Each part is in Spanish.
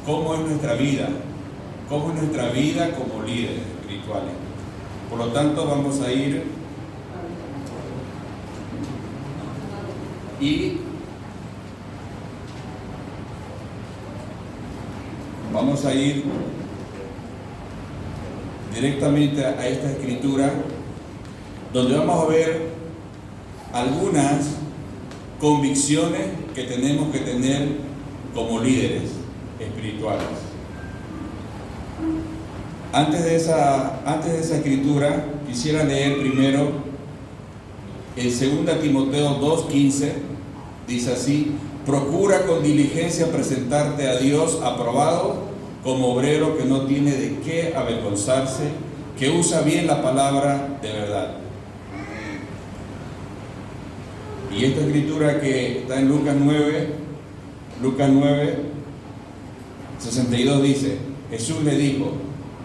cómo es nuestra vida como líderes espirituales. Por lo tanto, vamos a ir directamente a esta escritura, donde vamos a ver algunas convicciones que tenemos que tener como líderes espirituales. Antes de esa escritura, quisiera leer primero en 2 Timoteo 2:15, dice así: procura con diligencia presentarte a Dios aprobado, como obrero que no tiene de qué avergonzarse, que usa bien la palabra de verdad. Y esta escritura que está en Lucas 9:62 dice: Jesús le dijo: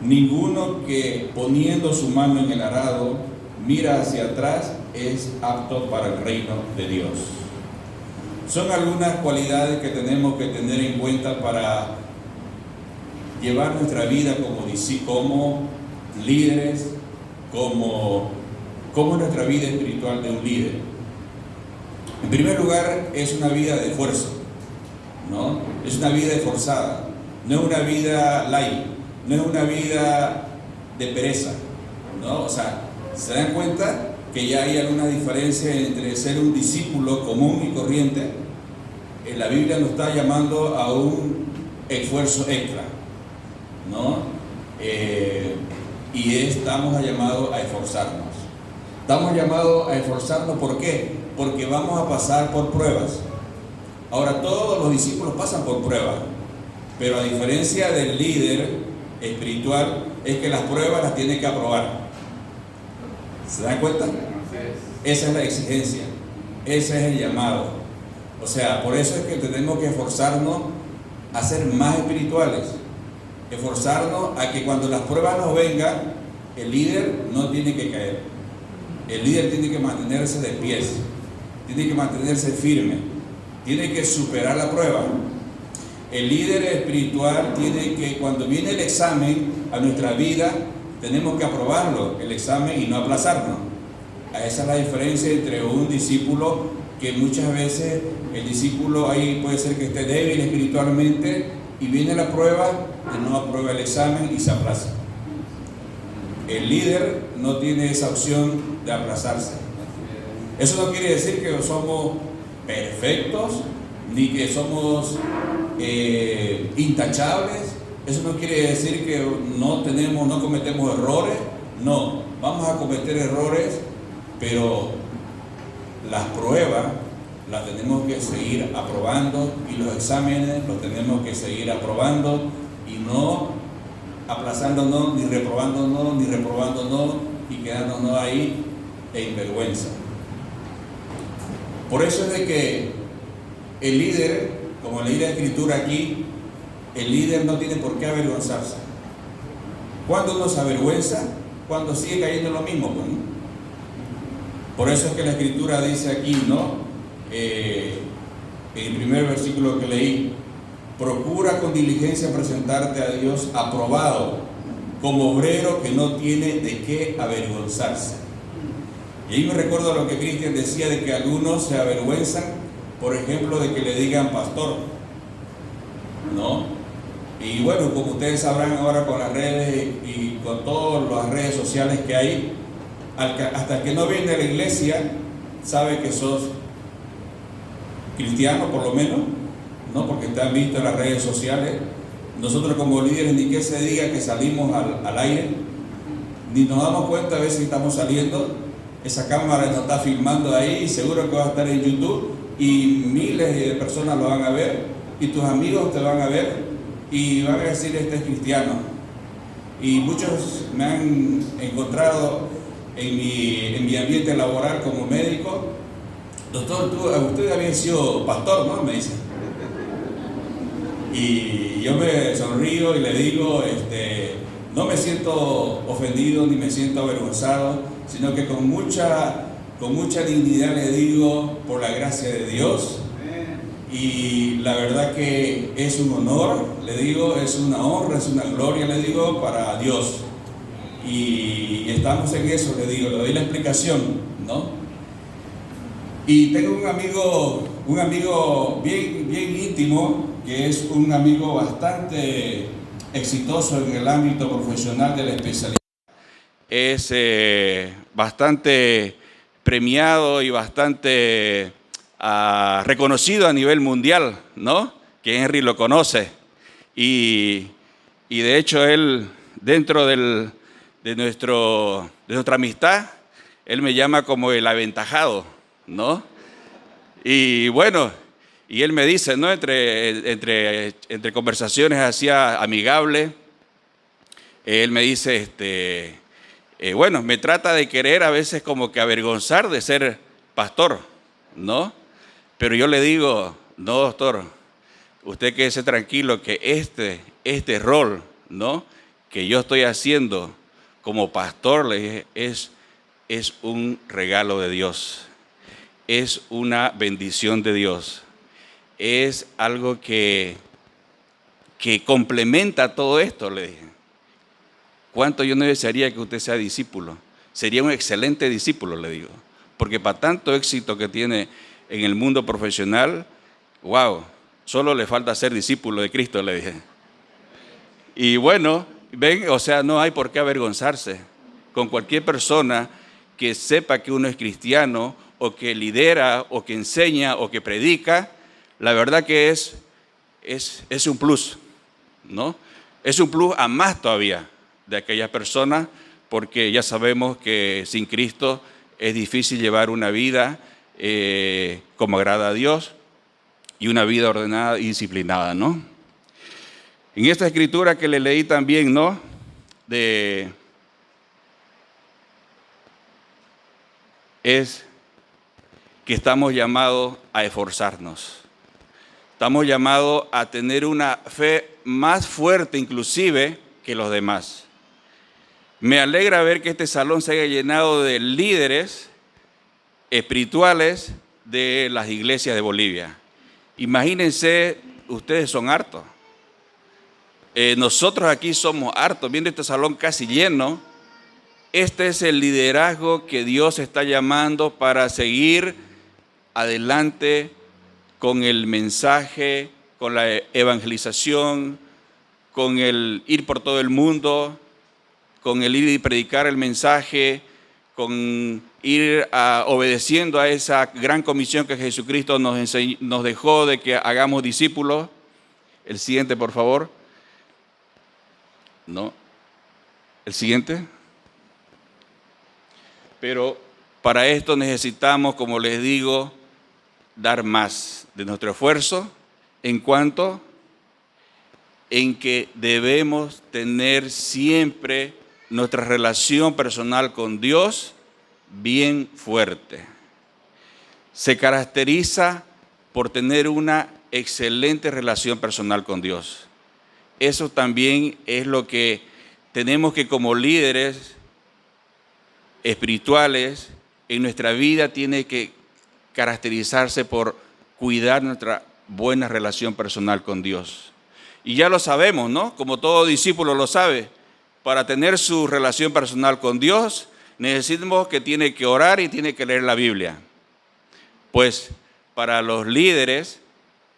ninguno que poniendo su mano en el arado mira hacia atrás es apto para el reino de Dios. Son algunas cualidades que tenemos que tener en cuenta para llevar nuestra vida como líderes, como nuestra vida espiritual de un líder. En primer lugar, es una vida de esfuerzo, ¿no? Es una vida esforzada, no es una vida light, no es una vida de pereza, ¿no? O sea, ¿se dan cuenta que ya hay alguna diferencia entre ser un discípulo común y corriente? La Biblia nos está llamando a un esfuerzo extra, ¿no? Estamos llamados a esforzarnos. Estamos llamados a esforzarnos, ¿por qué? Porque vamos a pasar por pruebas. Ahora, todos los discípulos pasan por pruebas, pero a diferencia del líder espiritual, es que las pruebas las tiene que aprobar. ¿Se dan cuenta? Esa es la exigencia, ese es el llamado. O sea, por eso es que tenemos que esforzarnos a ser más espirituales, esforzarnos a que cuando las pruebas nos vengan, el líder no tiene que caer, el líder tiene que mantenerse de pies, tiene que mantenerse firme, tiene que superar la prueba. El líder espiritual tiene que, cuando viene el examen a nuestra vida, tenemos que aprobarlo, el examen, y no aplazarnos. Esa es la diferencia entre un discípulo, que muchas veces el discípulo ahí puede ser que esté débil espiritualmente y viene la prueba y no aprueba el examen y se aplaza. El líder no tiene esa opción de aplazarse. Eso no quiere decir que somos perfectos ni que somos intachables. Eso no quiere decir que no cometemos errores. No, vamos a cometer errores, pero las pruebas las tenemos que seguir aprobando y los exámenes los tenemos que seguir aprobando y no aplazándonos, ni reprobándonos y quedándonos ahí en vergüenza. Por eso es de que el líder, como leí la escritura aquí, el líder no tiene por qué avergonzarse. ¿Cuándo uno se avergüenza? Cuando sigue cayendo en lo mismo, ¿no? Por eso es que la escritura dice aquí, ¿no? En el primer versículo que leí: procura con diligencia presentarte a Dios aprobado, como obrero que no tiene de qué avergonzarse. Y ahí me recuerdo lo que Cristian decía, de que algunos se avergüenzan, por ejemplo, de que le digan pastor, ¿no? Y bueno, como ustedes sabrán ahora con las redes y con todas las redes sociales que hay, hasta que no viene a la iglesia, sabe que sos cristiano, por lo menos, ¿no? Porque te han visto en las redes sociales. Nosotros como líderes, ni que se diga que salimos al aire, ni nos damos cuenta a veces que estamos saliendo. Esa cámara nos está filmando ahí y seguro que va a estar en YouTube y miles de personas lo van a ver y tus amigos te van a ver y van a decir: este es cristiano. Y muchos me han encontrado en mi ambiente laboral como médico: doctor, usted había sido pastor, ¿no? Me dicen. Y yo me sonrío y le digo, no me siento ofendido ni me siento avergonzado, sino que con mucha dignidad le digo: por la gracia de Dios, y la verdad que es un honor, le digo, es una honra, es una gloria, le digo, para Dios. Y estamos en eso, le digo, le doy la explicación, ¿no? Y tengo un amigo bien íntimo, que es un amigo bastante exitoso en el ámbito profesional de la especialidad. Es bastante premiado y bastante reconocido a nivel mundial, ¿no? Que Henry lo conoce. Y de hecho él, dentro de nuestra amistad, él me llama como el aventajado, ¿no? Y bueno, y él me dice, ¿no? Entre conversaciones así amigables, él me dice, bueno, me trata de querer a veces como que avergonzar de ser pastor, ¿no? Pero yo le digo, no, doctor, usted quédese tranquilo que este rol, ¿no? Que yo estoy haciendo como pastor, le dije, es un regalo de Dios, es una bendición de Dios, es algo que complementa todo esto, le dije. ¿Cuánto yo no desearía que usted sea discípulo? Sería un excelente discípulo, le digo, porque para tanto éxito que tiene en el mundo profesional, wow, solo le falta ser discípulo de Cristo, le dije. Y bueno, ven, o sea, no hay por qué avergonzarse. Con cualquier persona que sepa que uno es cristiano, o que lidera, o que enseña, o que predica, la verdad que es un plus, ¿no? Es un plus a más todavía de aquellas personas, porque ya sabemos que sin Cristo es difícil llevar una vida como agrada a Dios y una vida ordenada y disciplinada, ¿no? En esta escritura que le leí también, ¿no? Es que estamos llamados a esforzarnos. Estamos llamados a tener una fe más fuerte inclusive que los demás. Me alegra ver que este salón se haya llenado de líderes espirituales de las iglesias de Bolivia. Imagínense, ustedes son hartos. Nosotros aquí somos hartos, viendo este salón casi lleno. Este es el liderazgo que Dios está llamando para seguir adelante con el mensaje, con la evangelización, con el ir por todo el mundo, con el ir y predicar el mensaje, con ir obedeciendo a esa gran comisión que Jesucristo nos dejó de que hagamos discípulos. El siguiente, por favor. No. El siguiente. Pero para esto necesitamos, como les digo, dar más de nuestro esfuerzo en cuanto en que debemos tener siempre nuestra relación personal con Dios bien fuerte. Se caracteriza por tener una excelente relación personal con Dios. Eso también es lo que tenemos que, como líderes espirituales, en nuestra vida tiene que caracterizarse por cuidar nuestra buena relación personal con Dios. Y ya lo sabemos, ¿no? Como todo discípulo lo sabe, para tener su relación personal con Dios, necesitamos que tiene que orar y tiene que leer la Biblia. Pues para los líderes,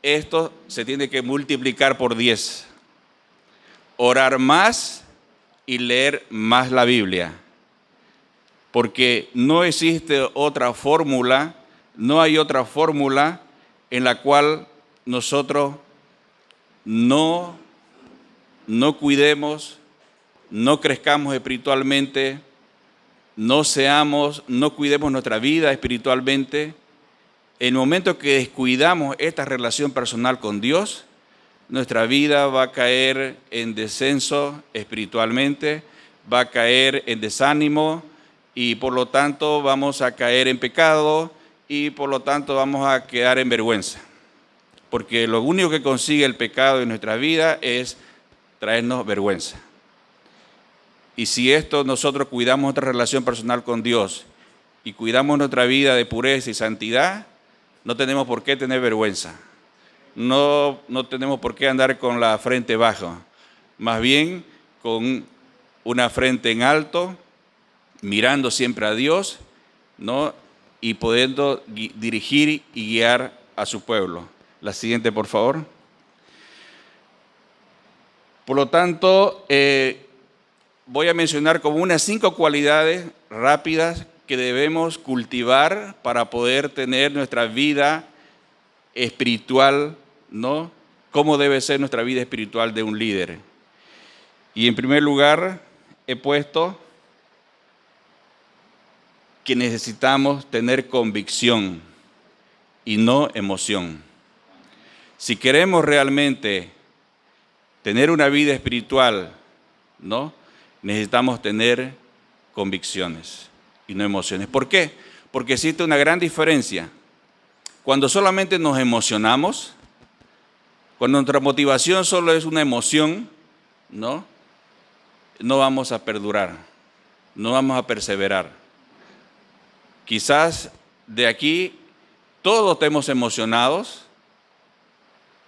esto se tiene que multiplicar por 10. Orar más y leer más la Biblia. Porque no existe otra fórmula, no hay otra fórmula en la cual nosotros no cuidemos, no crezcamos espiritualmente, no cuidemos nuestra vida espiritualmente. En el momento que descuidamos esta relación personal con Dios, nuestra vida va a caer en descenso espiritualmente, va a caer en desánimo y por lo tanto vamos a caer en pecado y por lo tanto vamos a quedar en vergüenza. Porque lo único que consigue el pecado en nuestra vida es traernos vergüenza. Y si nosotros cuidamos nuestra relación personal con Dios y cuidamos nuestra vida de pureza y santidad, no tenemos por qué tener vergüenza. no tenemos por qué andar con la frente baja, más bien con una frente en alto, mirando siempre a Dios, ¿no? Y pudiendo dirigir y guiar a su pueblo. La siguiente, por favor. Por lo tanto, voy a mencionar como unas 5 cualidades rápidas que debemos cultivar para poder tener nuestra vida espiritual, ¿no? ¿Cómo debe ser nuestra vida espiritual de un líder? Y en primer lugar, he puesto que necesitamos tener convicción y no emoción. Si queremos realmente tener una vida espiritual, ¿no? Necesitamos tener convicciones y no emociones. ¿Por qué? Porque existe una gran diferencia. Cuando solamente nos emocionamos, cuando nuestra motivación solo es una emoción, ¿no? No vamos a perdurar, no vamos a perseverar. Quizás de aquí todos estemos emocionados,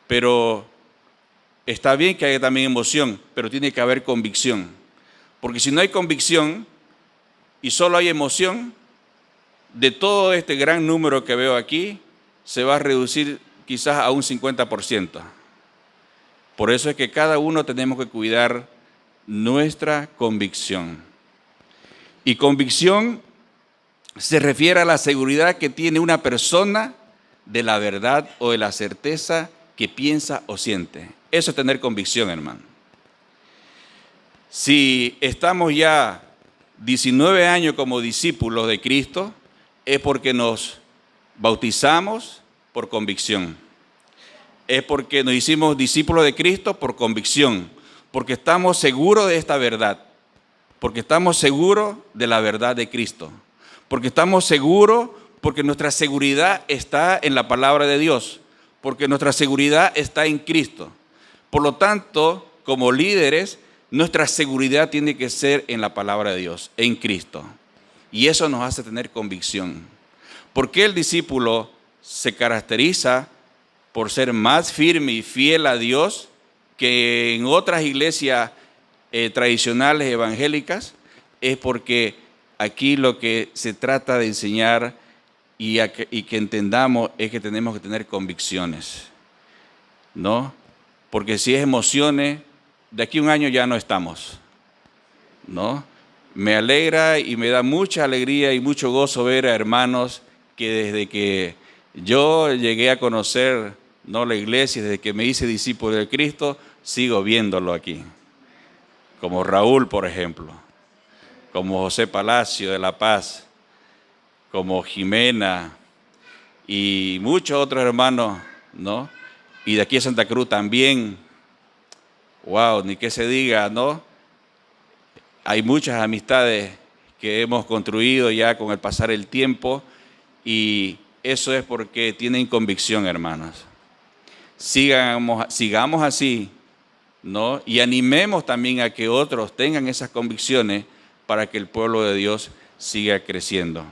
pero está bien que haya también emoción, pero tiene que haber convicción. Porque si no hay convicción y solo hay emoción, de todo este gran número que veo aquí, se va a reducir quizás a un 50%. Por eso es que cada uno tenemos que cuidar nuestra convicción. Y convicción se refiere a la seguridad que tiene una persona de la verdad o de la certeza que piensa o siente. Eso es tener convicción, hermano. Si estamos ya 19 años como discípulos de Cristo, es porque nos bautizamos por convicción. Es porque nos hicimos discípulos de Cristo por convicción, porque estamos seguros de esta verdad, porque estamos seguros de la verdad de Cristo, porque estamos seguros, porque nuestra seguridad está en la palabra de Dios, porque nuestra seguridad está en Cristo. Por lo tanto, como líderes, nuestra seguridad tiene que ser en la palabra de Dios, en Cristo. Y eso nos hace tener convicción. ¿Por qué el discípulo se caracteriza por ser más firme y fiel a Dios que en otras iglesias tradicionales evangélicas? Es porque aquí lo que se trata de enseñar y que entendamos es que tenemos que tener convicciones, ¿no? Porque si es emociones, de aquí a un año ya no estamos, ¿no? Me alegra y me da mucha alegría y mucho gozo ver a hermanos que desde que yo llegué a conocer, ¿no?, la iglesia, desde que me hice discípulo de Cristo, sigo viéndolo aquí. Como Raúl, por ejemplo, como José Palacio de La Paz, como Jimena y muchos otros hermanos, ¿no? Y de aquí a Santa Cruz también. Wow, ni qué se diga, ¿no? Hay muchas amistades que hemos construido ya con el pasar del tiempo y eso es porque tienen convicción, hermanos. Sigamos así, ¿no? Y animemos también a que otros tengan esas convicciones para que el pueblo de Dios siga creciendo,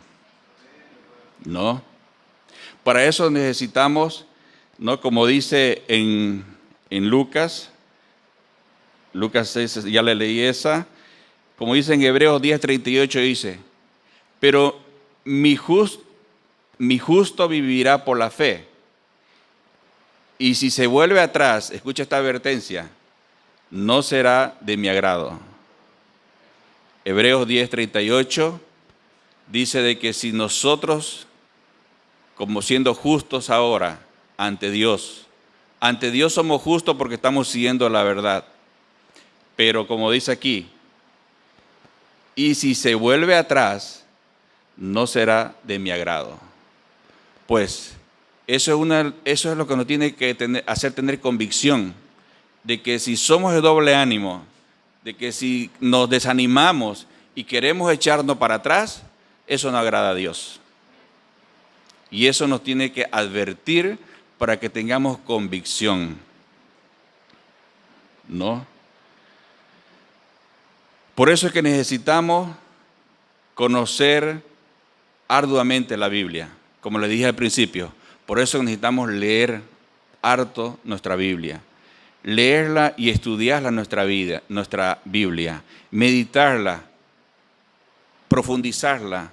¿no? Para eso necesitamos, ¿no?, como dice en Lucas 6, ya le leí esa, como dice en Hebreos 10:38, dice, pero mi justo vivirá por la fe. Y si se vuelve atrás, escucha esta advertencia, no será de mi agrado. Hebreos 10:38 dice de que si nosotros, como siendo justos ahora ante Dios somos justos porque estamos siguiendo la verdad. Pero como dice aquí, y si se vuelve atrás, no será de mi agrado. Pues eso es lo que nos tiene que hacer tener convicción de que si somos de doble ánimo, de que si nos desanimamos y queremos echarnos para atrás, eso no agrada a Dios. Y eso nos tiene que advertir para que tengamos convicción, ¿no? Por eso es que necesitamos conocer arduamente la Biblia, como le dije al principio. Por eso necesitamos leer harto nuestra Biblia. Leerla y estudiarla nuestra Biblia. Meditarla, profundizarla,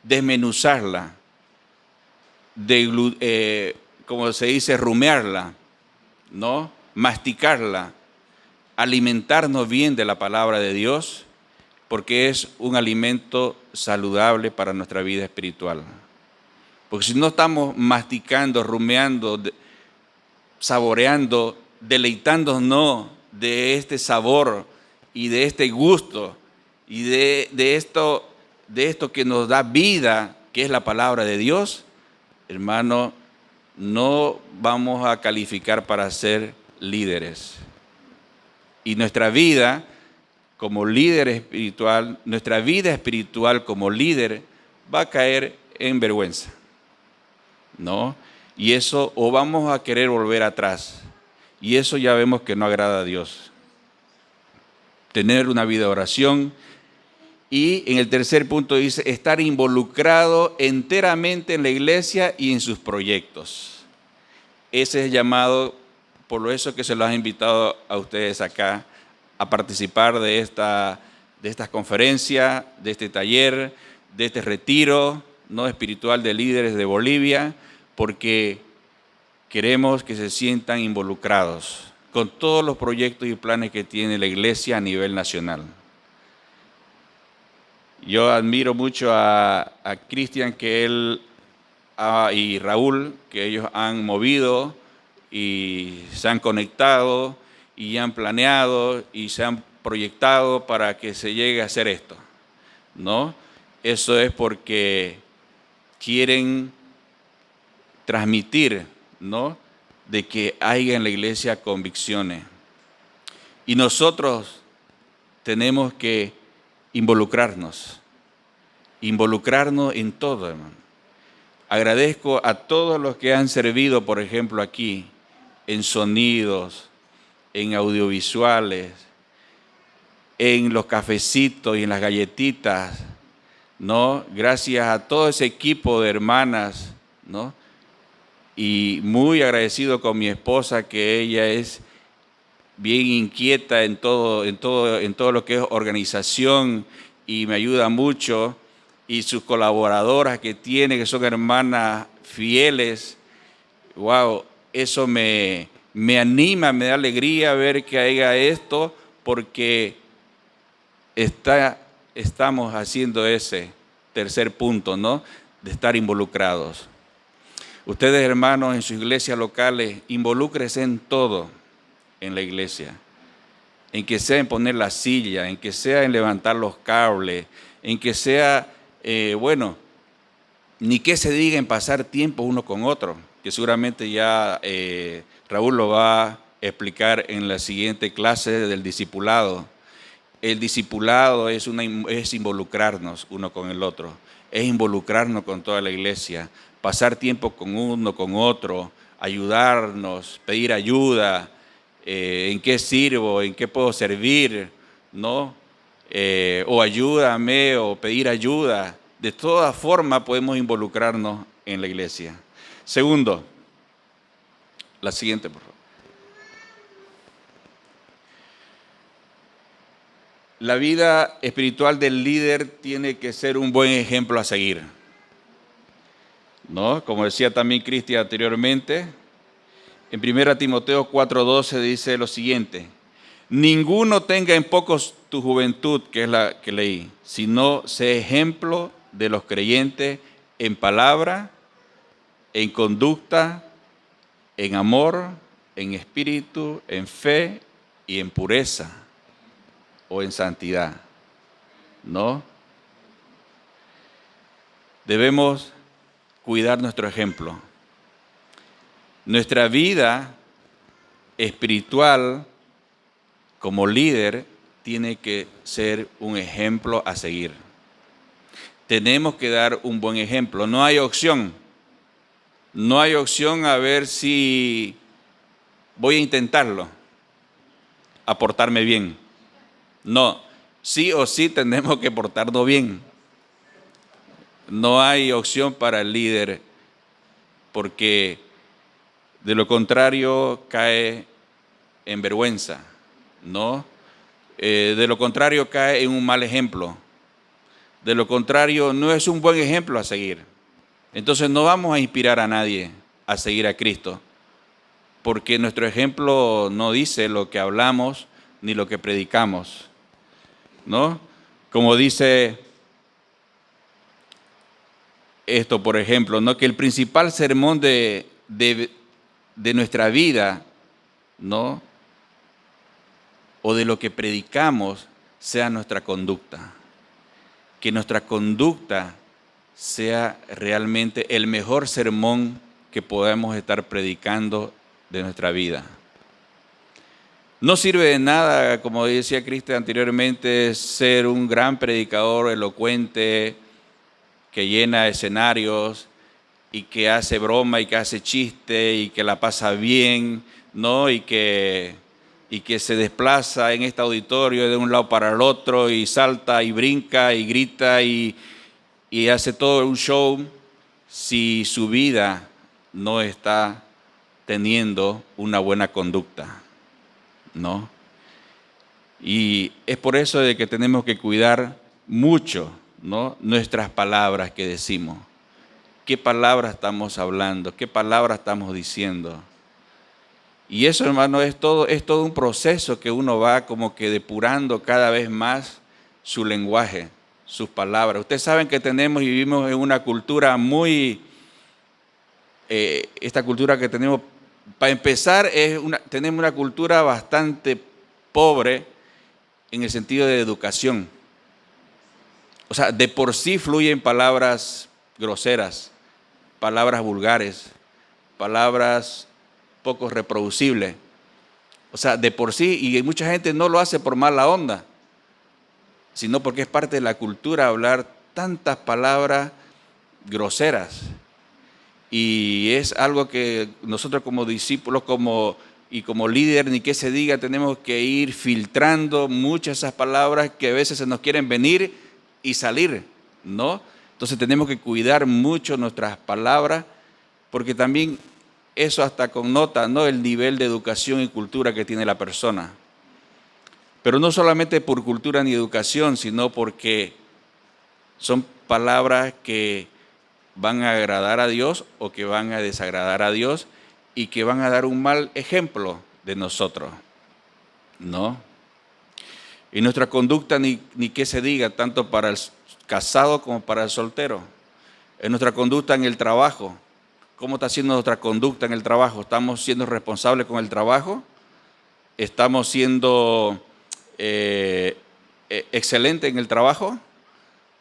desmenuzarla, como se dice, rumearla, ¿no? Masticarla, alimentarnos bien de la palabra de Dios, porque es un alimento saludable para nuestra vida espiritual. Porque si no estamos masticando, rumeando, saboreando, deleitándonos de este sabor y de este gusto y de esto que nos da vida, que es la palabra de Dios, hermano, no vamos a calificar para ser líderes. Y nuestra vida como líder espiritual, nuestra vida espiritual como líder va a caer en vergüenza, ¿no? Y eso, o vamos a querer volver atrás. Y eso ya vemos que no agrada a Dios. Tener una vida de oración. Y en el tercer punto dice, estar involucrado enteramente en la iglesia y en sus proyectos. Ese es el llamado, por eso que se los ha invitado a ustedes acá a participar de esta conferencia, de este taller, de este retiro no espiritual de líderes de Bolivia, porque queremos que se sientan involucrados con todos los proyectos y planes que tiene la iglesia a nivel nacional. Yo admiro mucho a Cristian, que él y Raúl, que ellos han movido y se han conectado y han planeado y se han proyectado para que se llegue a hacer esto, ¿no? Eso es porque quieren transmitir, ¿no?, de que haya en la iglesia convicciones. Y nosotros tenemos que involucrarnos en todo, hermano. Agradezco a todos los que han servido, por ejemplo, aquí, en sonidos, en audiovisuales, en los cafecitos y en las galletitas, ¿no? Gracias a todo ese equipo de hermanas, ¿no? Y muy agradecido con mi esposa, que ella es bien inquieta en todo lo que es organización y me ayuda mucho, y sus colaboradoras que tiene, que son hermanas fieles. Wow, eso me anima, me da alegría ver que haya esto, porque estamos haciendo ese tercer punto, ¿no?, de estar involucrados. Ustedes, hermanos, en sus iglesias locales, involúcrense en todo en la iglesia. En que sea en poner la silla, en que sea en levantar los cables, en que sea, ni que se diga en pasar tiempo uno con otro, que seguramente ya Raúl lo va a explicar en la siguiente clase del discipulado. El discipulado es involucrarnos uno con el otro, es involucrarnos con toda la iglesia, pasar tiempo con uno, con otro, ayudarnos, pedir ayuda, en qué sirvo, en qué puedo servir, ¿no? O ayúdame, o pedir ayuda. De todas formas podemos involucrarnos en la iglesia. Segundo, la siguiente, por favor. La vida espiritual del líder tiene que ser un buen ejemplo a seguir, ¿no? Como decía también Cristian anteriormente, en 1 Timoteo 4:12 dice lo siguiente: ninguno tenga en poco tu juventud, que es la que leí, sino sé ejemplo de los creyentes en palabra, en conducta, en amor, en espíritu, en fe y en pureza o en santidad, ¿no? Debemos cuidar nuestro ejemplo. Nuestra vida espiritual como líder tiene que ser un ejemplo a seguir. Tenemos que dar un buen ejemplo. No hay opción. No hay opción a ver si voy a intentarlo, a portarme bien. No, sí o sí tenemos que portarnos bien. No hay opción para el líder, porque De lo contrario, cae en vergüenza, ¿no? De lo contrario, cae en un mal ejemplo. De lo contrario, no es un buen ejemplo a seguir. Entonces no vamos a inspirar a nadie a seguir a Cristo, porque nuestro ejemplo no dice lo que hablamos ni lo que predicamos, ¿no? Como dice esto, por ejemplo, ¿no? Que el principal sermón de nuestra vida, ¿no? O de lo que predicamos sea nuestra conducta. Que nuestra conducta sea realmente el mejor sermón que podamos estar predicando de nuestra vida. No sirve de nada, como decía Cristian anteriormente, ser un gran predicador elocuente que llena escenarios y que hace broma y que hace chiste y que la pasa bien, ¿no? Y que se desplaza en este auditorio de un lado para el otro y salta y brinca y grita y hace todo un show, si su vida no está teniendo una buena conducta, ¿no? Y es por eso de que tenemos que cuidar mucho, ¿no? Nuestras palabras que decimos. ¿Qué palabras estamos hablando? ¿Qué palabras estamos diciendo? Y eso, hermano, es todo un proceso que uno va como que depurando cada vez más su lenguaje, sus palabras. Ustedes saben que tenemos y vivimos en una cultura muy, esta cultura que tenemos, para empezar, tenemos una cultura bastante pobre en el sentido de educación. O sea, de por sí fluyen palabras groseras, palabras vulgares, palabras poco reproducibles. O sea, de por sí, y mucha gente no lo hace por mala onda, sino porque es parte de la cultura hablar tantas palabras groseras. Y es algo que nosotros como discípulos como líder, ni que se diga, tenemos que ir filtrando muchas de esas palabras que a veces se nos quieren venir y salir, ¿no? Entonces tenemos que cuidar mucho nuestras palabras, porque también eso hasta connota, ¿no?, el nivel de educación y cultura que tiene la persona. Pero no solamente por cultura ni educación, sino porque son palabras que van a agradar a Dios o que van a desagradar a Dios y que van a dar un mal ejemplo de nosotros, ¿no? Y nuestra conducta, ni que se diga, tanto para el casado como para el soltero. En nuestra conducta en el trabajo. ¿Cómo está siendo nuestra conducta en el trabajo? ¿Estamos siendo responsables con el trabajo? ¿Estamos siendo excelentes en el trabajo?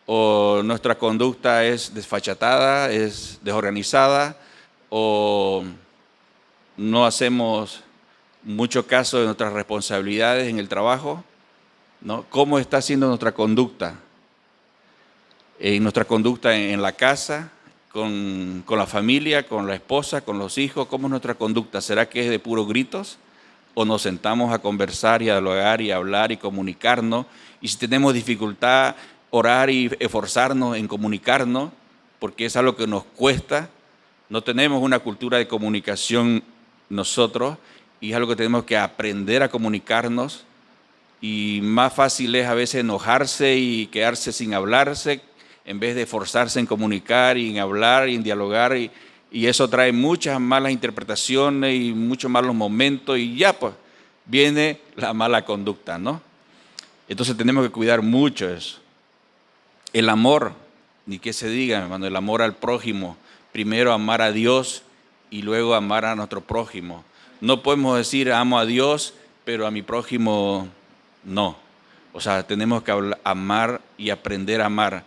¿O nuestra conducta es desfachatada, es desorganizada? ¿O no hacemos mucho caso de nuestras responsabilidades en el trabajo? ¿No? ¿Cómo está siendo nuestra conducta? Nuestra conducta en la casa, con la familia, con la esposa, con los hijos. ¿Cómo es nuestra conducta? ¿Será que es de puros gritos? ¿O nos sentamos a conversar y a dialogar y a hablar y comunicarnos? Y si tenemos dificultad, orar y esforzarnos en comunicarnos, porque es algo que nos cuesta. No tenemos una cultura de comunicación nosotros y es algo que tenemos que aprender a comunicarnos. Y más fácil es a veces enojarse y quedarse sin hablarse en vez de esforzarse en comunicar y en hablar y en dialogar, y eso trae muchas malas interpretaciones y muchos malos momentos y ya pues viene la mala conducta, ¿no? Entonces tenemos que cuidar mucho eso. El amor, ni que se diga, hermano, el amor al prójimo. Primero amar a Dios y luego amar a nuestro prójimo. No podemos decir amo a Dios, pero a mi prójimo no. O sea, tenemos que amar y aprender a amar.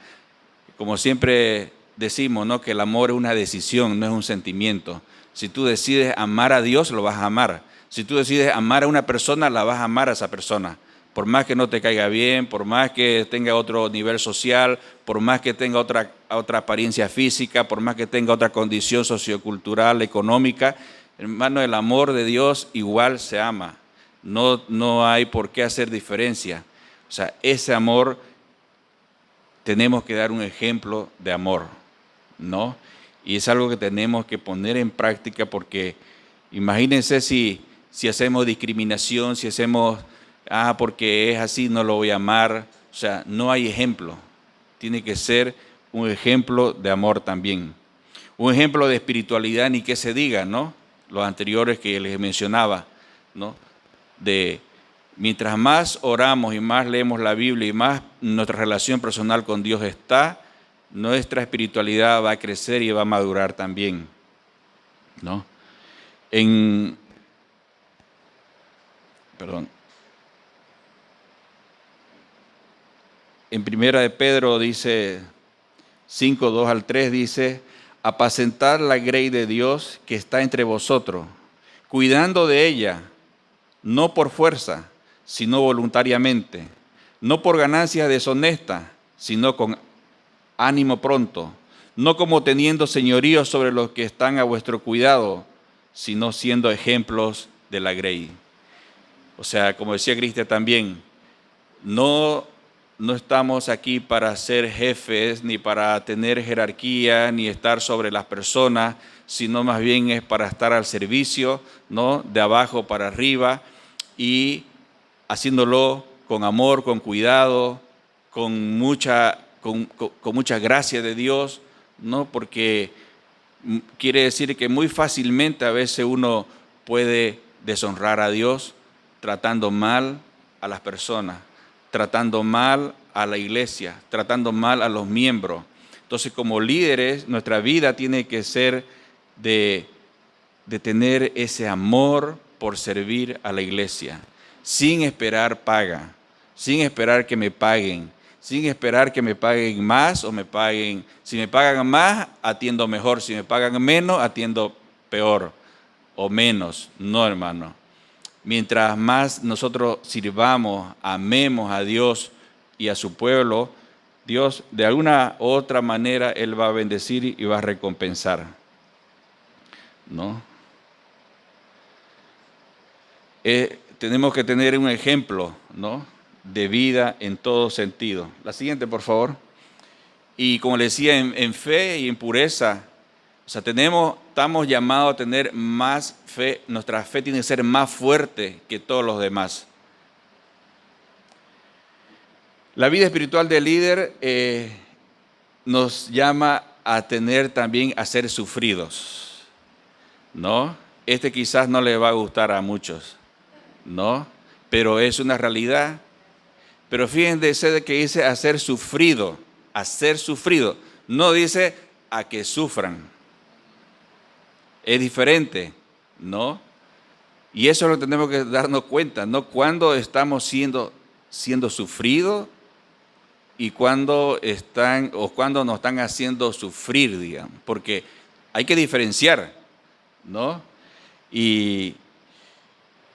Como siempre decimos, ¿no?, que el amor es una decisión, no es un sentimiento. Si tú decides amar a Dios, lo vas a amar. Si tú decides amar a una persona, la vas a amar a esa persona. Por más que no te caiga bien, por más que tenga otro nivel social, por más que tenga otra apariencia física, por más que tenga otra condición sociocultural, económica, hermano, el amor de Dios igual se ama. No hay por qué hacer diferencia. O sea, ese amor, tenemos que dar un ejemplo de amor, ¿no? Y es algo que tenemos que poner en práctica porque Imagínense si hacemos discriminación, si hacemos, porque es así, no lo voy a amar. O sea, no hay ejemplo. Tiene que ser un ejemplo de amor también. Un ejemplo de espiritualidad, ni que se diga, ¿no? Los anteriores que les mencionaba, ¿no? Mientras más oramos y más leemos la Biblia y más nuestra relación personal con Dios está, nuestra espiritualidad va a crecer y va a madurar también, ¿no? En Primera de Pedro dice 5, 2 al 3 dice: apacentad la grey de Dios que está entre vosotros, cuidando de ella, no por fuerza, sino voluntariamente, no por ganancias deshonestas, sino con ánimo pronto, no como teniendo señorío sobre los que están a vuestro cuidado, sino siendo ejemplos de la grey. O sea, como decía Cristian también, no estamos aquí para ser jefes, ni para tener jerarquía, ni estar sobre las personas, sino más bien es para estar al servicio, ¿no? De abajo para arriba, y haciéndolo con amor, con cuidado, con mucha gracia de Dios, ¿no? Porque quiere decir que muy fácilmente a veces uno puede deshonrar a Dios tratando mal a las personas, tratando mal a la iglesia, tratando mal a los miembros. Entonces, como líderes, nuestra vida tiene que ser de tener ese amor por servir a la iglesia, sin esperar paga, sin esperar que me paguen, sin esperar que me paguen más o me paguen. Si me pagan más, atiendo mejor. Si me pagan menos, atiendo peor o menos. No, hermano. Mientras más nosotros sirvamos, amemos a Dios y a su pueblo, Dios de alguna u otra manera Él va a bendecir y va a recompensar, ¿no? Tenemos que tener un ejemplo, ¿no?, de vida en todo sentido. La siguiente, por favor. Y como le decía, en fe y en pureza, o sea, estamos llamados a tener más fe. Nuestra fe tiene que ser más fuerte que todos los demás. La vida espiritual del líder nos llama a tener también a ser sufridos, ¿no? Quizás no le va a gustar a muchos, ¿no? Pero es una realidad. Pero fíjense que dice a ser sufrido, no dice a que sufran. Es diferente, ¿no? Y eso lo tenemos que darnos cuenta, ¿no? Cuando estamos siendo sufridos y cuando nos están haciendo sufrir, digamos, porque hay que diferenciar, ¿no? Y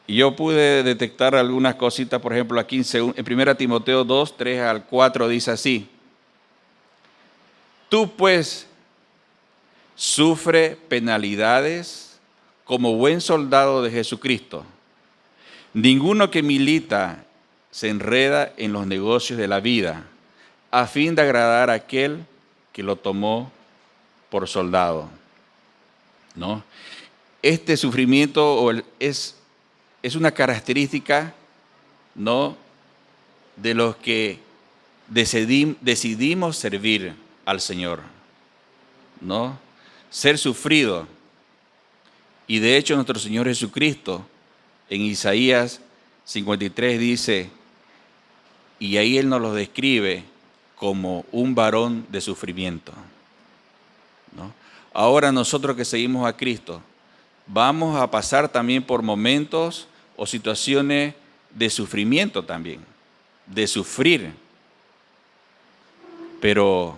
yo pude detectar algunas cositas, por ejemplo, aquí en 1 Timoteo 2, 3 al 4 dice así: tú pues sufre penalidades como buen soldado de Jesucristo. Ninguno que milita se enreda en los negocios de la vida, a fin de agradar a aquel que lo tomó por soldado, ¿no? Este sufrimiento es una característica, ¿no?, de los que decidimos servir al Señor, ¿no? Ser sufrido. Y de hecho nuestro Señor Jesucristo en Isaías 53 dice, y ahí Él nos lo describe como un varón de sufrimiento, ¿no? Ahora nosotros que seguimos a Cristo, vamos a pasar también por momentos o situaciones de sufrimiento también, de sufrir. Pero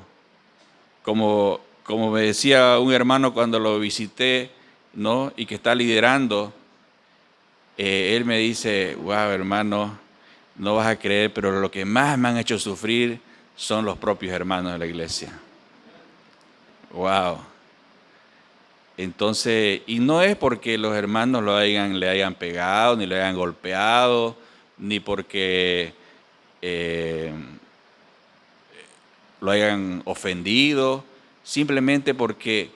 como me decía un hermano cuando lo visité, ¿no?, y que está liderando, él me dice, wow, hermano, no vas a creer, pero lo que más me han hecho sufrir son los propios hermanos de la iglesia. Wow. Entonces, y no es porque los hermanos le hayan pegado, ni le hayan golpeado, ni porque lo hayan ofendido, simplemente porque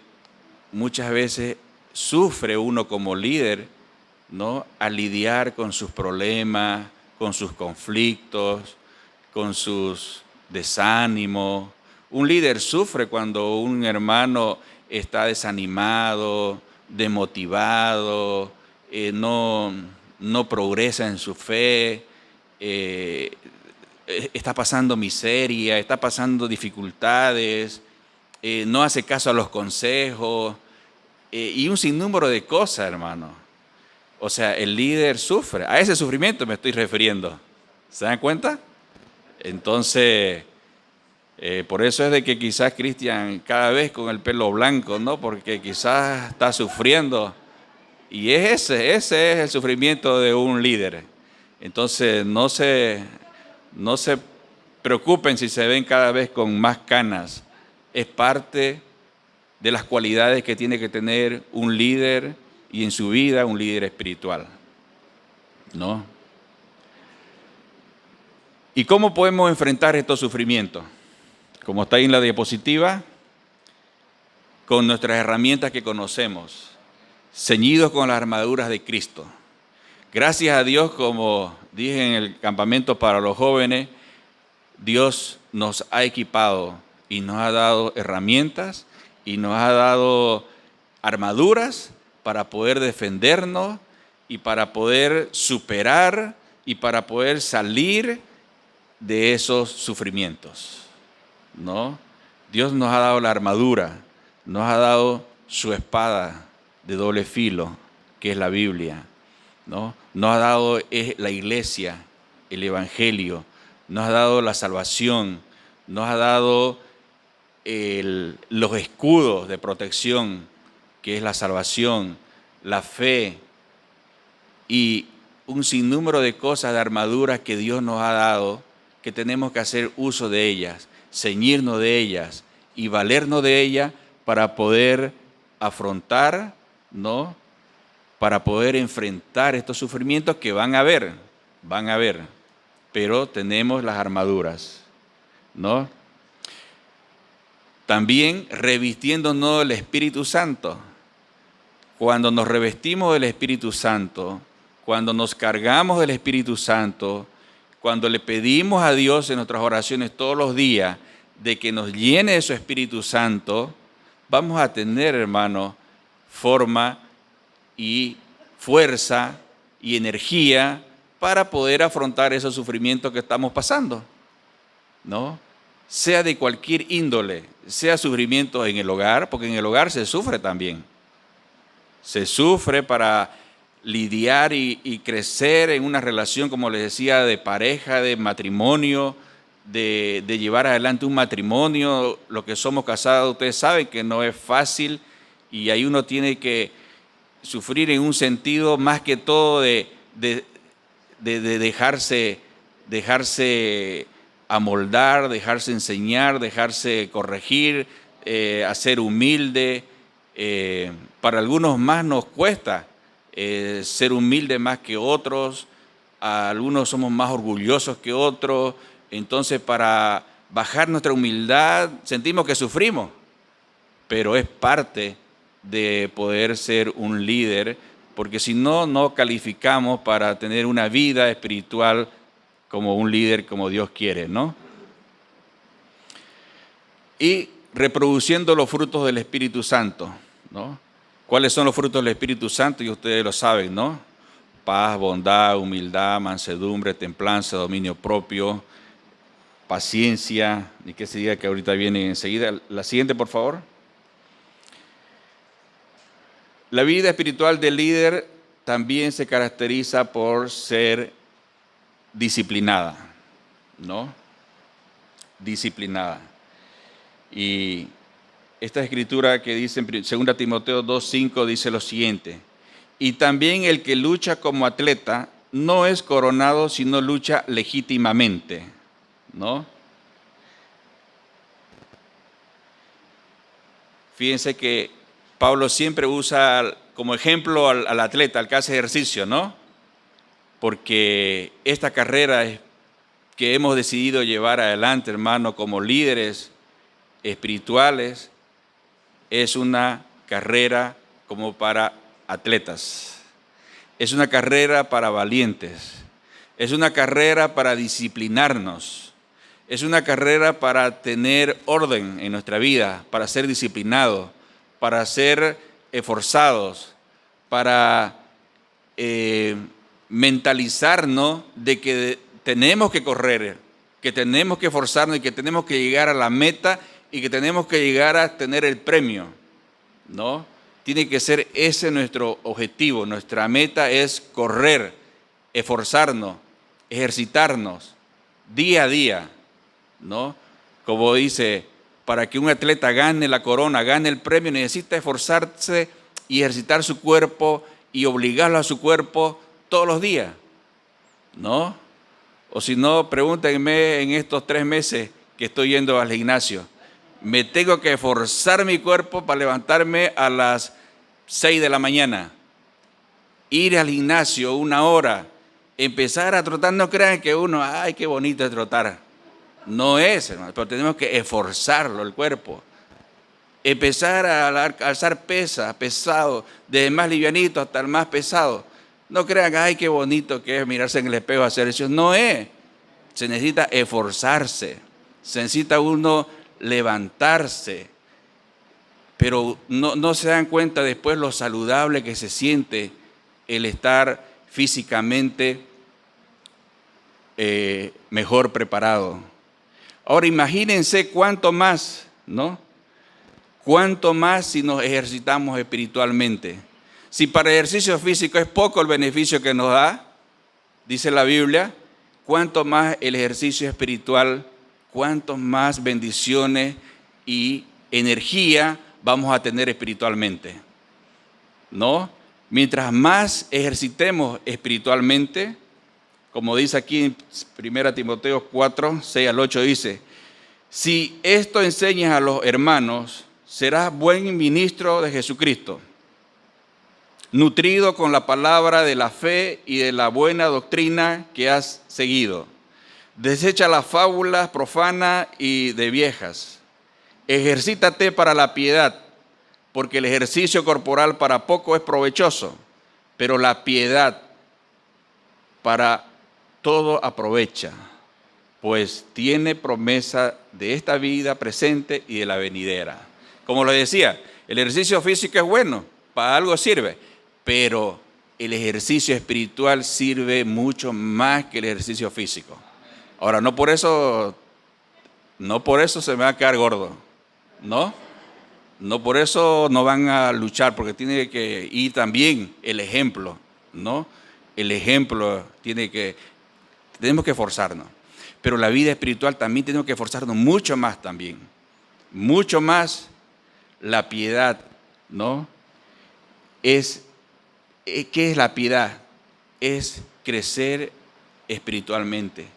muchas veces sufre uno como líder, ¿no?, a lidiar con sus problemas, con sus conflictos, con sus desánimos. Un líder sufre cuando un hermano está desanimado, desmotivado, no progresa en su fe, está pasando miseria, está pasando dificultades, no hace caso a los consejos y un sinnúmero de cosas, hermano. O sea, el líder sufre. A ese sufrimiento me estoy refiriendo. ¿Se dan cuenta? Entonces, por eso es de que quizás Cristian cada vez con el pelo blanco, ¿no? Porque quizás está sufriendo. Y ese es el sufrimiento de un líder. Entonces, no se preocupen si se ven cada vez con más canas. Es parte de las cualidades que tiene que tener un líder y en su vida un líder espiritual, ¿no? ¿Y cómo podemos enfrentar estos sufrimientos? Como está ahí en la diapositiva, con nuestras herramientas que conocemos, ceñidos con las armaduras de Cristo. Gracias a Dios, como dije en el campamento para los jóvenes, Dios nos ha equipado y nos ha dado herramientas y nos ha dado armaduras para poder defendernos y para poder superar y para poder salir de esos sufrimientos, ¿no? Dios nos ha dado la armadura, nos ha dado su espada de doble filo, que es la Biblia, ¿no? Nos ha dado la iglesia, el evangelio, nos ha dado la salvación, nos ha dado los escudos de protección, que es la salvación, la fe y un sinnúmero de cosas, de armaduras que Dios nos ha dado, que tenemos que hacer uso de ellas, ceñirnos de ellas y valernos de ellas para poder afrontar, ¿no?, para poder enfrentar estos sufrimientos que van a haber, pero tenemos las armaduras, ¿no? También revistiéndonos del Espíritu Santo. Cuando nos revestimos del Espíritu Santo, cuando nos cargamos del Espíritu Santo, cuando le pedimos a Dios en nuestras oraciones todos los días de que nos llene de su Espíritu Santo, vamos a tener, hermano, forma y fuerza y energía para poder afrontar esos sufrimientos que estamos pasando, ¿no? Sea de cualquier índole, sea sufrimiento en el hogar, porque en el hogar se sufre también. Se sufre para lidiar y crecer en una relación, como les decía, de pareja, de matrimonio, de llevar adelante un matrimonio. Los que somos casados, ustedes saben que no es fácil y ahí uno tiene que sufrir en un sentido más que todo de dejarse amoldar, dejarse enseñar, dejarse corregir, a ser humilde. Para algunos más nos cuesta ser humilde más que otros, algunos somos más orgullosos que otros, entonces para bajar nuestra humildad sentimos que sufrimos, pero es parte de poder ser un líder, porque si no, no calificamos para tener una vida espiritual como un líder como Dios quiere, ¿no? Y reproduciendo los frutos del Espíritu Santo, ¿no? ¿Cuáles son los frutos del Espíritu Santo? Y ustedes lo saben, ¿no? Paz, bondad, humildad, mansedumbre, templanza, dominio propio, paciencia, y que se diga que ahorita viene enseguida. La siguiente, por favor. La vida espiritual del líder también se caracteriza por ser disciplinada, ¿no? Disciplinada. Y esta escritura que dice en 2 Timoteo 2:5 dice lo siguiente: y también el que lucha como atleta no es coronado, sino lucha legítimamente, ¿no? Fíjense que Pablo siempre usa como ejemplo al atleta, al que hace ejercicio, ¿no? Porque esta carrera que hemos decidido llevar adelante, hermano, como líderes espirituales, es una carrera como para atletas. Es una carrera para valientes. Es una carrera para disciplinarnos. Es una carrera para tener orden en nuestra vida, para ser disciplinados, para ser esforzados, para mentalizarnos de que tenemos que correr, que tenemos que esforzarnos y que tenemos que llegar a la meta y que tenemos que llegar a tener el premio, ¿no? Tiene que ser ese nuestro objetivo. Nuestra meta es correr, esforzarnos, ejercitarnos día a día, ¿no? Como dice, para que un atleta gane la corona, gane el premio, necesita esforzarse y ejercitar su cuerpo y obligarlo a su cuerpo todos los días, ¿no? O si no, pregúntenme en estos 3 meses que estoy yendo al gimnasio. Me tengo que esforzar mi cuerpo para levantarme a las 6 de la mañana. Ir al gimnasio 1 hora. Empezar a trotar, no crean que uno, ay, qué bonito es trotar. No es, hermano, pero tenemos que esforzarlo, el cuerpo. Empezar a alzar pesado, desde el más livianito hasta el más pesado. No crean, ay, qué bonito que es mirarse en el espejo, hacer eso. No es. Se necesita esforzarse. Se necesita uno levantarse. Pero no se dan cuenta después lo saludable que se siente el estar físicamente mejor preparado. Ahora imagínense cuánto más, ¿no? Cuánto más si nos ejercitamos espiritualmente. Si para el ejercicio físico es poco el beneficio que nos da, dice la Biblia, cuánto más el ejercicio espiritual, cuántos más bendiciones y energía vamos a tener espiritualmente, ¿no? Mientras más ejercitemos espiritualmente, como dice aquí en 1 Timoteo 4, 6 al 8, dice, si esto enseñas a los hermanos, serás buen ministro de Jesucristo, nutrido con la palabra de la fe y de la buena doctrina que has seguido. Desecha las fábulas profanas y de viejas. Ejercítate para la piedad, porque el ejercicio corporal para poco es provechoso, pero la piedad para todo aprovecha, pues tiene promesa de esta vida presente y de la venidera. Como lo decía, el ejercicio físico es bueno, para algo sirve, pero el ejercicio espiritual sirve mucho más que el ejercicio físico. Ahora, no por eso se me va a quedar gordo, ¿no? No por eso no van a luchar, porque tiene que ir también el ejemplo, ¿no? El ejemplo tenemos que esforzarnos. Pero la vida espiritual también tenemos que esforzarnos mucho más también. Mucho más la piedad, ¿no? ¿Qué es la piedad? Es crecer espiritualmente,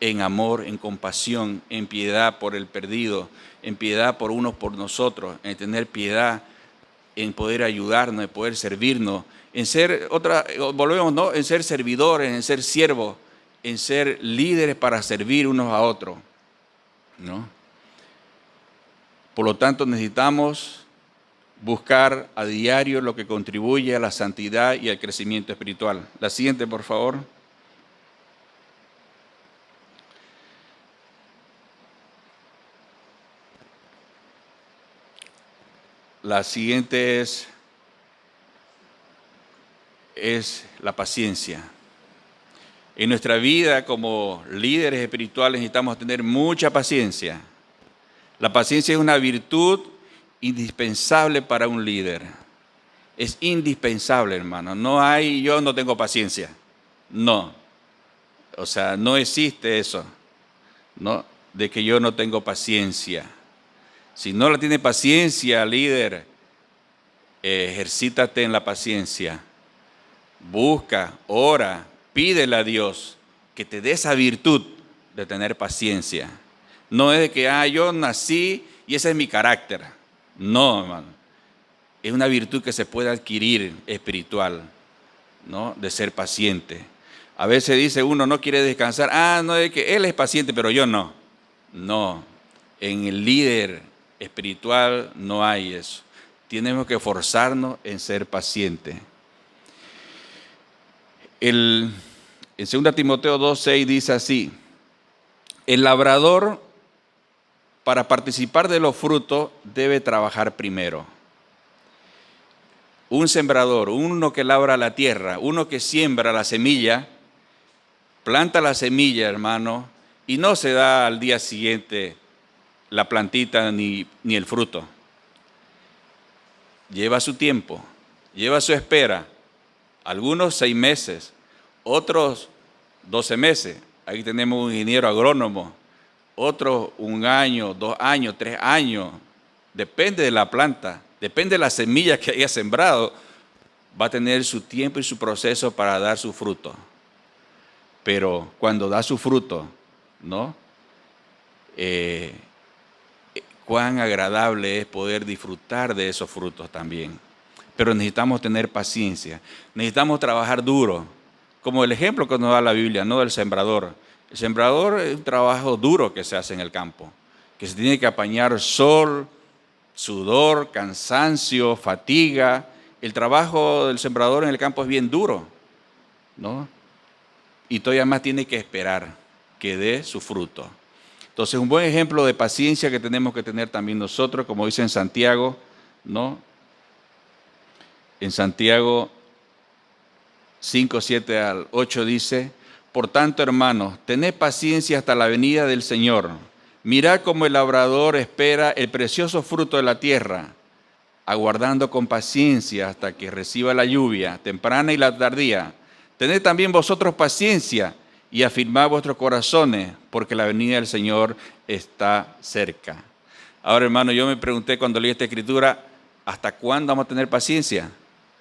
en amor, en compasión, en piedad por el perdido, en piedad por unos por nosotros, en tener piedad, en poder ayudarnos, en poder servirnos, en ser en ser servidores, en ser siervos, en ser líderes para servir unos a otros, ¿no? Por lo tanto, necesitamos buscar a diario lo que contribuye a la santidad y al crecimiento espiritual. La siguiente, por favor. La siguiente es la paciencia. En nuestra vida como líderes espirituales necesitamos tener mucha paciencia. La paciencia es una virtud indispensable para un líder. Es indispensable, hermano. Yo no tengo paciencia. No. O sea, no existe eso, ¿no? De que yo no tengo paciencia. Si no la tiene paciencia, líder, ejercítate en la paciencia. Busca, ora, pídele a Dios que te dé esa virtud de tener paciencia. No es de que, yo nací y ese es mi carácter. No, hermano. Es una virtud que se puede adquirir espiritual, ¿no? De ser paciente. A veces dice uno, no quiere descansar. No, es que él es paciente, pero yo no. No. En el líder espiritual no hay eso. tenemos que esforzarnos en ser pacientes. En 2 Timoteo 2:6 dice así: el labrador, para participar de los frutos, debe trabajar primero. Un sembrador, uno que labra la tierra, uno que siembra la semilla, planta la semilla, hermano, y no se da al día siguiente la plantita ni el fruto. Lleva su tiempo, lleva su espera. Algunos 6 meses, otros 12 meses. Aquí tenemos un ingeniero agrónomo, otros 1 año, 2 años, 3 años. Depende de la planta, depende de la semilla que haya sembrado. Va a tener su tiempo y su proceso para dar su fruto. Pero cuando da su fruto, ¿no? Cuán agradable es poder disfrutar de esos frutos también. Pero necesitamos tener paciencia, necesitamos trabajar duro, como el ejemplo que nos da la Biblia, ¿no? Del sembrador. El sembrador es un trabajo duro que se hace en el campo, que se tiene que apañar sol, sudor, cansancio, fatiga. El trabajo del sembrador en el campo es bien duro, ¿no? Y todavía más tiene que esperar que dé su fruto. Entonces, un buen ejemplo de paciencia que tenemos que tener también nosotros, como dice en Santiago, ¿no? En Santiago 5, 7 al 8 dice: por tanto, hermanos, tened paciencia hasta la venida del Señor. Mirad cómo el labrador espera el precioso fruto de la tierra, aguardando con paciencia hasta que reciba la lluvia, temprana y la tardía. Tened también vosotros paciencia y afirmad vuestros corazones, porque la venida del Señor está cerca. Ahora, hermano, yo me pregunté cuando leí esta escritura, ¿hasta cuándo vamos a tener paciencia?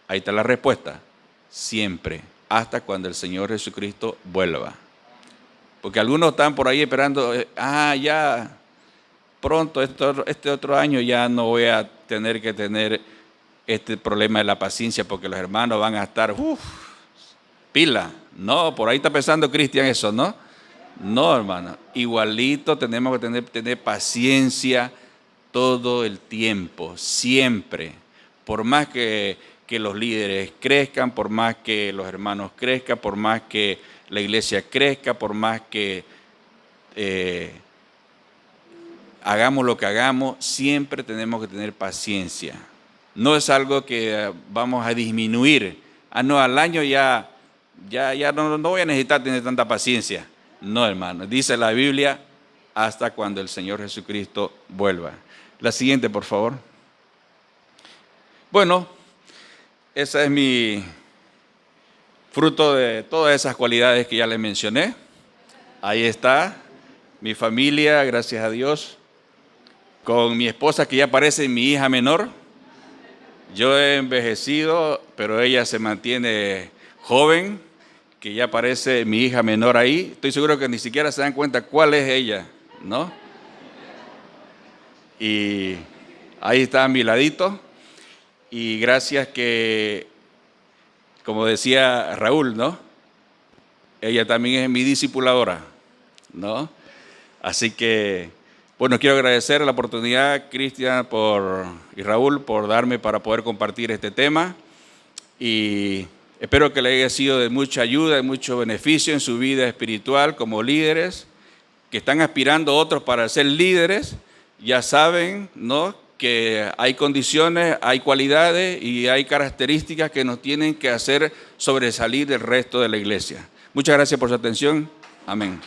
Ahí está la respuesta: siempre, hasta cuando el Señor Jesucristo vuelva. Porque algunos están por ahí esperando, ya pronto, este otro año ya no voy a tener que tener este problema de la paciencia, porque los hermanos van a estar, pila. No, por ahí está pensando Cristian eso, ¿no? No, hermano, igualito tenemos que tener paciencia todo el tiempo, siempre. Por más que los líderes crezcan, por más que los hermanos crezcan, por más que la iglesia crezca, por más que hagamos lo que hagamos, siempre tenemos que tener paciencia. No es algo que vamos a disminuir. No, al año ya no voy a necesitar tener tanta paciencia. No, hermano, dice la Biblia, hasta cuando el Señor Jesucristo vuelva. La siguiente, por favor. Bueno, esa es mi fruto de todas esas cualidades que ya les mencioné. Ahí está mi familia, gracias a Dios, con mi esposa que ya parece mi hija menor. Yo he envejecido, pero ella se mantiene joven, que ya parece mi hija menor ahí. Estoy seguro que ni siquiera se dan cuenta cuál es ella, ¿no? Y ahí está a mi ladito. Y gracias que, como decía Raúl, ¿no? Ella también es mi discipuladora, ¿no? Así que, bueno, quiero agradecer la oportunidad, Cristian y Raúl, por darme para poder compartir este tema. Y espero que le haya sido de mucha ayuda, de mucho beneficio en su vida espiritual como líderes, que están aspirando a otros para ser líderes. Ya saben, ¿no?, que hay condiciones, hay cualidades y hay características que nos tienen que hacer sobresalir del resto de la iglesia. Muchas gracias por su atención. Amén.